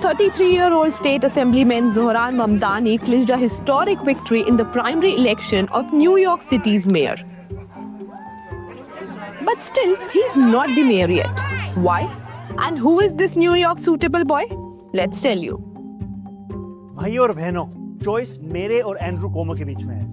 33-year-old state assemblyman Zohran Mamdani clinched a historic victory in the primary election of New York City's mayor. But still, he's not the mayor yet. Why? And who is this New York suitable boy? Let's tell you. भाइयों और बहनों, choice मेरे और Andrew कोमो के बीच में है.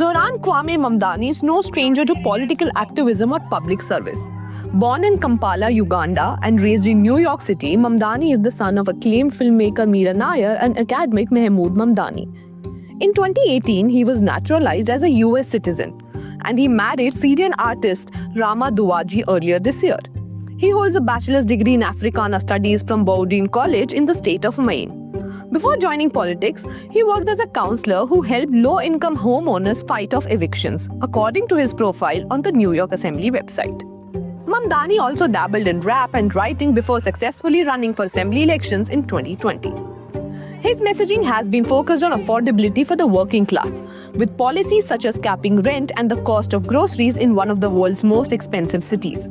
Zohran Kwame Mamdani is no stranger to political activism or public service. Born in Kampala, Uganda, and raised in New York City, Mamdani is the son of acclaimed filmmaker Meera Nair and academic Mahmood Mamdani. In 2018, he was naturalized as a US citizen, and he married Syrian artist Rama Douaji earlier this year. He holds a bachelor's degree in Africana Studies from Bowdoin College in the state of Maine. Before joining politics, he worked as a counselor who helped low-income homeowners fight off evictions, according to his profile on the New York Assembly website. Mamdani also dabbled in rap and writing before successfully running for assembly elections in 2020. His messaging has been focused on affordability for the working class, with policies such as capping rent and the cost of groceries in one of the world's most expensive cities.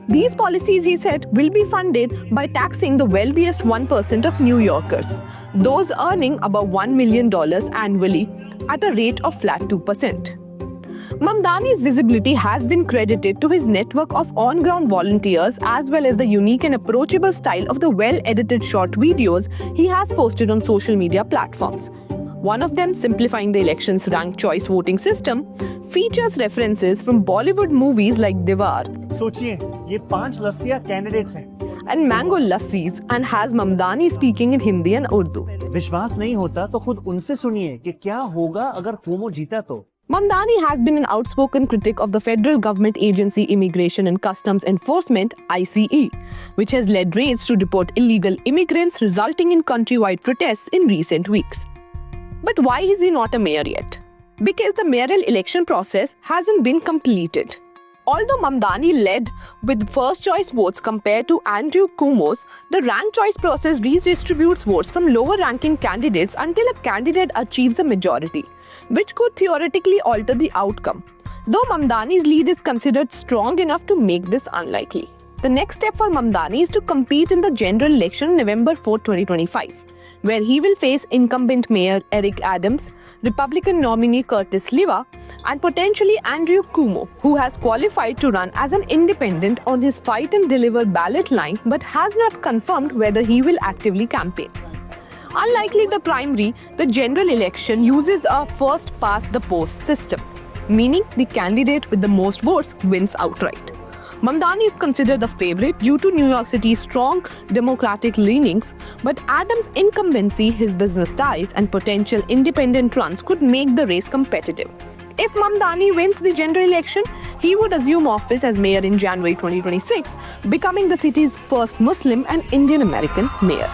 These policies, he said, will be funded by taxing the wealthiest 1% of New Yorkers, those earning above $1 million annually at a rate of flat 2%. Mamdani's visibility has been credited to his network of on-ground volunteers as well as the unique and approachable style of the well-edited short videos he has posted on social media platforms. One of them, Simplifying the Election's ranked choice voting system, features references from Bollywood movies like Diwar. सोचिए, ये 5 लस्सियां candidates हैं. And Mango Lassis, and has Mamdani speaking in Hindi and Urdu. विश्वास नहीं होता तो खुद उनसे सुनिए कि क्या होगा अगर कोमो जीता तो. Mamdani has been an outspoken critic of the federal government agency Immigration and Customs Enforcement (ICE), which has led raids to deport illegal immigrants, resulting in countrywide protests in recent weeks. But why is he not a mayor yet? Because the mayoral election process hasn't been completed. Although Mamdani led with first-choice votes compared to Andrew Cuomo's, the ranked choice process redistributes votes from lower-ranking candidates until a candidate achieves a majority, which could theoretically alter the outcome, though Mamdani's lead is considered strong enough to make this unlikely. The next step for Mamdani is to compete in the general election on November 4, 2025, where he will face incumbent Mayor Eric Adams, Republican nominee Curtis Sliwa, and potentially Andrew Cuomo, who has qualified to run as an independent on his Fight and Deliver ballot line but has not confirmed whether he will actively campaign. Unlike the primary, the general election uses a first-past-the-post system, meaning the candidate with the most votes wins outright. Mamdani is considered the favorite due to New York City's strong democratic leanings, but Adams' incumbency, his business ties, and potential independent runs could make the race competitive. If Mamdani wins the general election, he would assume office as mayor in January 2026, becoming the city's first Muslim and Indian American mayor.